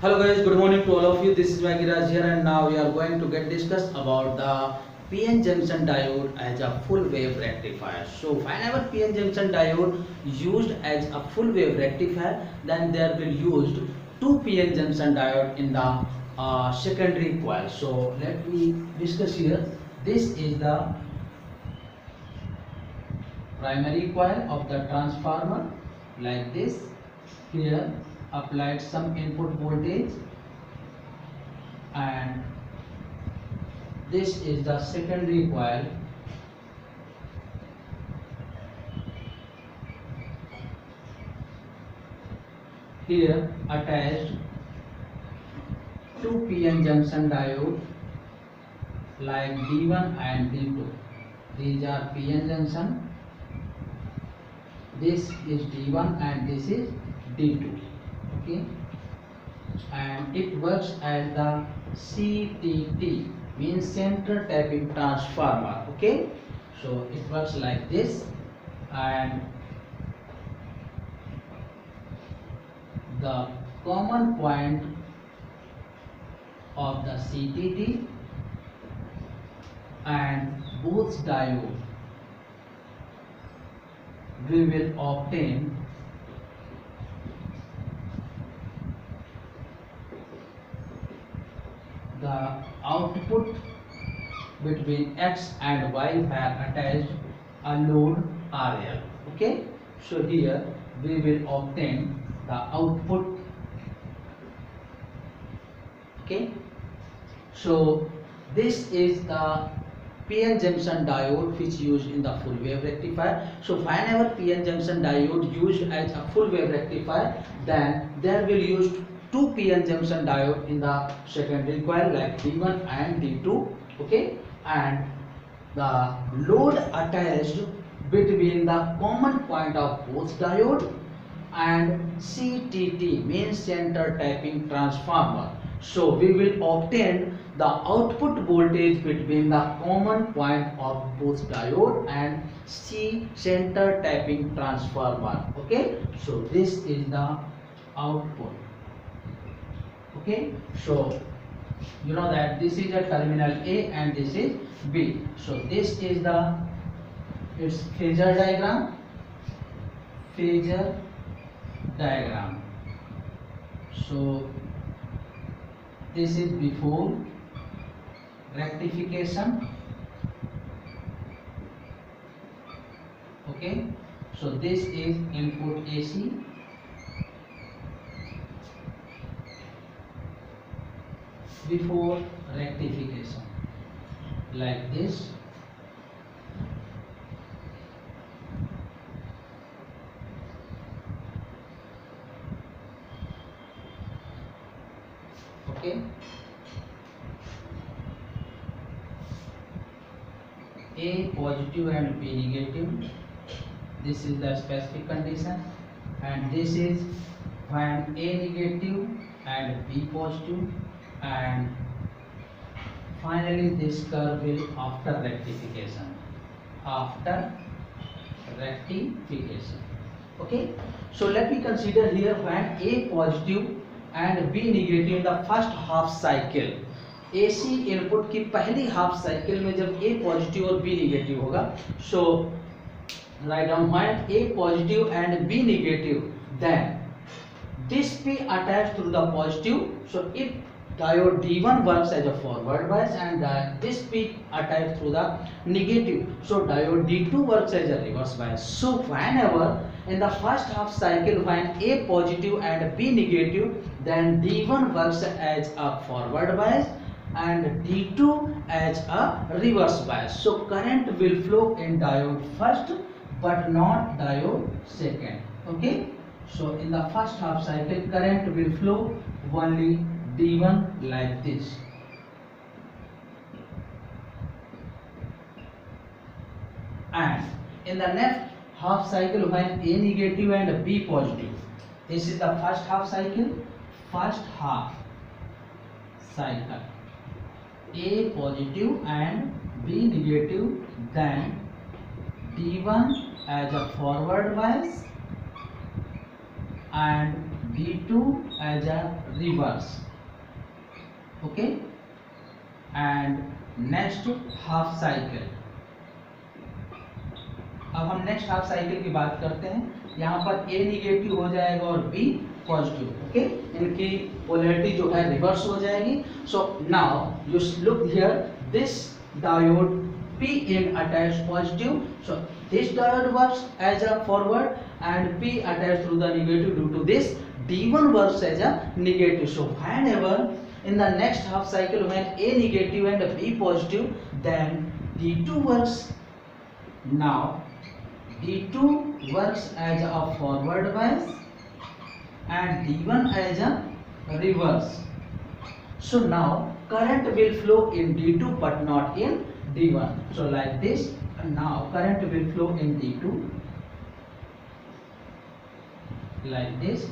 Hello guys, good morning to all of you. This is Magiraj here, and now we are going to get discuss about the PN junction diode as a full wave rectifier. So whenever PN junction diode used as a full wave rectifier, then there will used two PN junction diode in the secondary coil. So let me discuss here. This is the primary coil of the transformer, like this. Here applied some input voltage, and this is the secondary coil. Here attached two PN junction diode like D1 and D2. These are PN junction. This is D1 and this is D2. Okay, and it works as the CTT, means center tapping transformer. Okay, so it works like this, and the common point of the CTT and both diode, we will obtain the output between X and Y where attached a load RL. Okay, so here we will obtain the output. Okay, so this is the PN junction diode which used in the full wave rectifier. So whenever PN junction diode used as a full wave rectifier, then there will use two PN junction diode in the secondary coil like D1 and D2. Okay, and the load attached between the common point of both diode and CTT, means center tapping transformer. So we will obtain the output voltage between the common point of both diode and C center tapping transformer. Okay, so this is the output. Okay, so you know that this is a terminal A and this is B. So this is the its phasor diagram. Phasor diagram. So this is before rectification. Okay, so this is input AC. Before rectification, like this. Okay, A positive and B negative. This is the specific condition, and this is when A negative and B positive, and finally this curve will after rectification. After rectification. Okay, so let me consider here when A positive and B negative in the first half cycle. AC input की पहली half cycle में जब A positive और B negative होगा, so write down when A positive and B negative, then this P attached through the positive. So if diode D1 works as a forward bias and this P attached through the negative, so diode D2 works as a reverse bias. So whenever in the first half cycle when A positive and B negative, then D1 works as a forward bias and D2 as a reverse bias. So current will flow in diode first but not diode second. Okay, so in the first half cycle current will flow only D1 like this. And in the next half cycle when A negative and B positive, this is the first half cycle. First half cycle A positive and B negative, then D1 as a forward bias and D2 as a reverse. Okay, and next half cycle. अब हम next half cycle की बात करते हैं। यहाँ पर A negative हो जाएगा और B पॉजिटिव। ओके, इनकी पोलैरिटी जो है रिवर्स हो जाएगी। So now you look here, this diode P in attached positive, so this diode works as a forward and P attached through the negative. Due to this, D1 works as a negative. So whenever in the next half cycle when A negative and B positive, then D2 works. Now D2 works as a forward bias and D1 as a reverse. So now current will flow in D2 but not in D1. So like this, and now current will flow in D2 like this.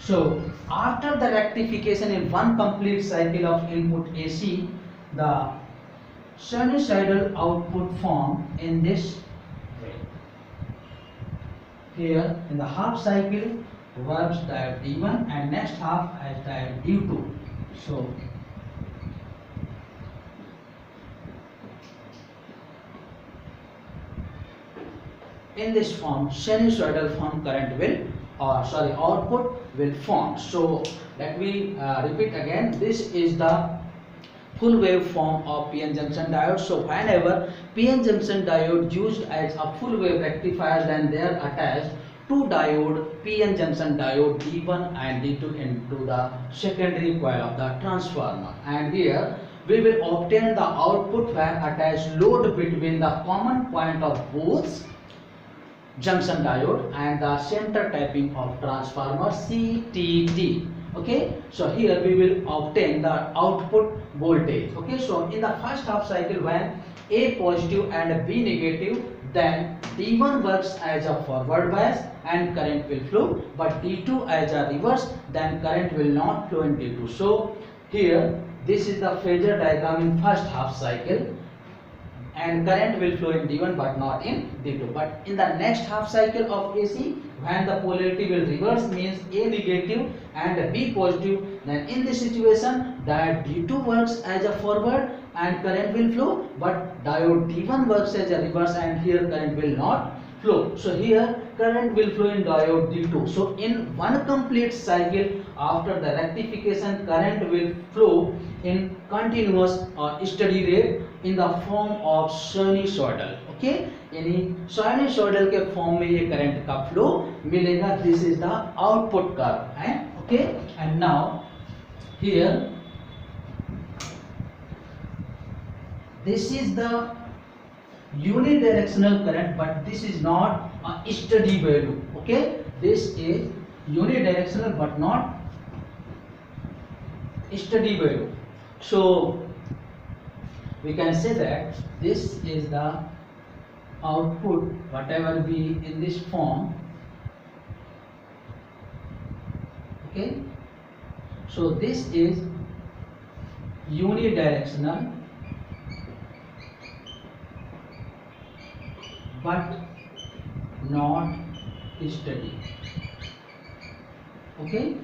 So after the rectification in one complete cycle of input AC, the sinusoidal output form in this way. Here in the half cycle works diode D1 and next half as diode D2. So in this form sinusoidal form current will output will form. So let me repeat again, this is the full wave form of PN junction diode. So whenever PN junction diode used as a full wave rectifier, then they are attached two diode PN junction diode D1 and D2 into the secondary coil of the transformer, and here we will obtain the output where attached load between the common point of both junction diode and the center tapping of transformer CTT. Okay, so here we will obtain the output voltage. Okay, so in the first half cycle when A positive and B negative, then D1 works as a forward bias and current will flow, but D2 as a reverse, then current will not flow in D2. So here this is the phasor diagram in first half cycle, and current will flow in D1 but not in D2. But in the next half cycle of AC, when the polarity will reverse, means A negative and B positive, then in this situation diode D2 works as a forward and current will flow, but diode D1 works as a reverse and here current will not flow. So here current will flow in diode D2. So in one complete cycle after the rectification, current will flow in continuous or steady rate in the form of sinusoidal. Okay, यानी sinusoidal के form में ये current का flow मिलेगा. This is the output curve है. Okay, and now here this is the unidirectional current, but this is not a steady value. Okay, this is unidirectional but not steady value. So we can say that this is the output whatever be in this form. Okay, so this is unidirectional but not steady. Okay,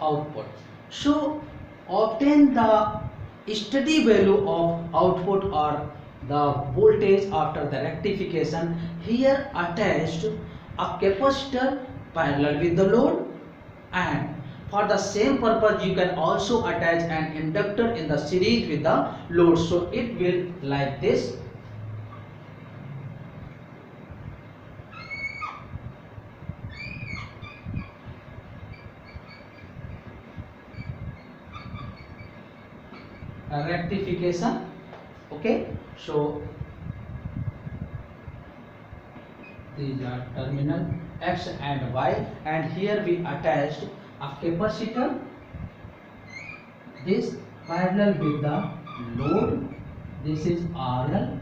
output. So obtain the steady value of output or the voltage after the rectification. Here attached a capacitor parallel with the load, and for the same purpose you can also attach an inductor in the series with the load. So it will like this. Rectification. Okay, so these are terminal X and Y, and here we attached a capacitor, this parallel with the load, this is RL.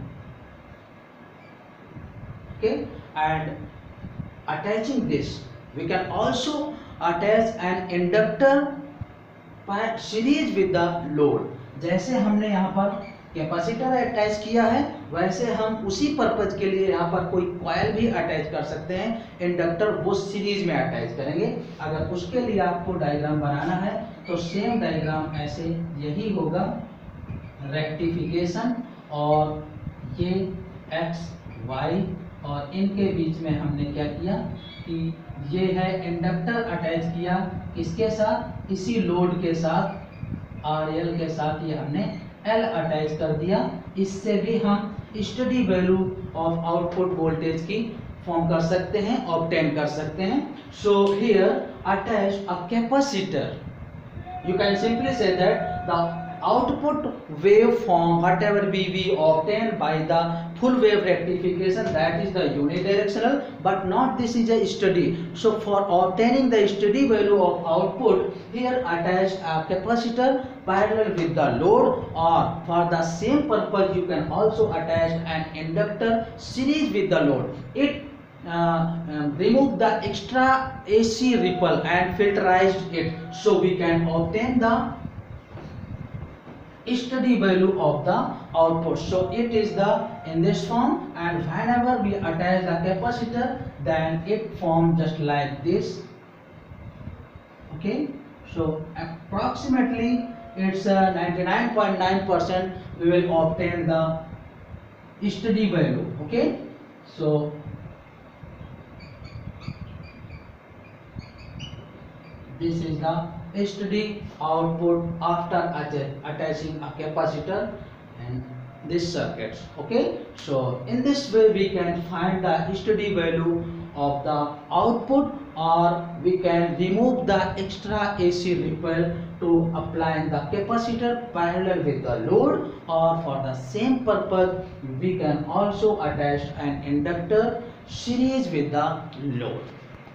Okay, and attaching this we can also attach an inductor series with the load. जैसे हमने यहाँ पर capacitor attach किया है, वैसे हम उसी purpose के लिए यहाँ पर कोई कॉइल भी अटैच कर सकते हैं। इंडक्टर वो सीरीज में अटैच करेंगे। अगर उसके लिए आपको डायग्राम बनाना है तो सेम डायग्राम ऐसे यही होगा, रेक्टिफिकेशन, और ये एक्स वाई, और इनके बीच में हमने क्या किया कि ये है इंडक्टर अटैच किया, किसके साथ, इसी लोड के साथ, RL के साथ ये हमने L अटैच कर दिया। इससे भी हम study value of output voltage की फॉर्म कर सकते हैं, ऑब्टेन कर सकते हैं। So here attach a capacitor, you can simply say that the output waveform whatever we obtain by the full wave rectification, that is the unidirectional, but not this is a steady. So for obtaining the steady value of output, here attach a capacitor parallel with the load, or for the same purpose you can also attach an inductor series with the load. It remove the extra AC ripple and filterized it, so we can obtain the steady value of the output. So it is the in this form, and whenever we attach the capacitor, then it form just like this. Okay, so approximately it's 99.9% we will obtain the steady value. Okay, so this is the steady output after attaching a capacitor and this circuit. Okay, so in this way we can find the steady value of the output, or we can remove the extra AC ripple to apply the capacitor parallel with the load, or for the same purpose we can also attach an inductor series with the load.